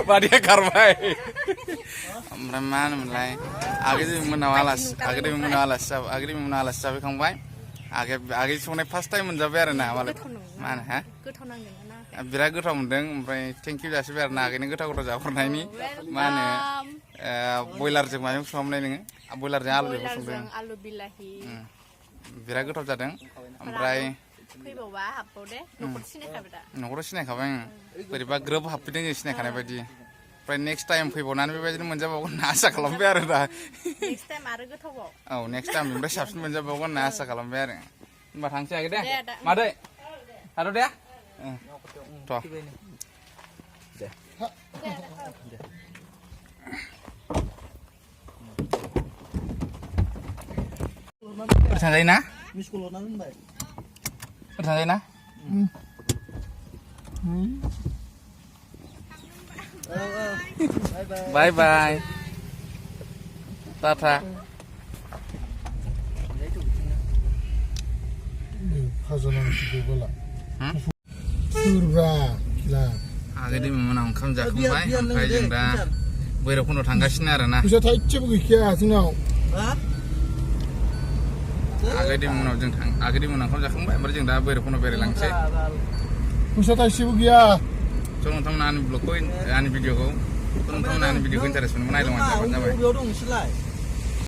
Badia karbai. Amraman mulai. Agak menawalas tapi kang baik. Agak sungai first time menjawab na awal. Mana ha? Biar gue tahu mendeng, thank you jasa biar nak ini gue tahu jawab pernah ini mana boiler jeng macam semua ini, boiler jeng alu jeng semua. Alu bilahi. Biar gue tahu jadeng, amrai. Kau bawa apa deh? Nukur sini kabeda. Nukur sini kabeng. Beriba grup happy deh sini kan apa di. Next time kau bonan bebas ini menjawab nasa kalau biar dah. Next time ada gue tahu. Oh next time bebas sabtu menjawab nasa kalau biar. Mbak hangsi aja deh. Madai. Halo deh. Toh. Bersantai na? Bersantai na? Bye bye. Tata. Agak di mana orang kamja kumbai, kampai jengda, boleh pun orang tangga sini ada na. Bisa tak cip gaya sini. Agak di mana orang kamja kumbai, berjengda boleh pun beri langsung. Bisa tak cip gaya. Contoh teman ane blog koin, ane video kau, teman ane video koin terus mana itu macam apa?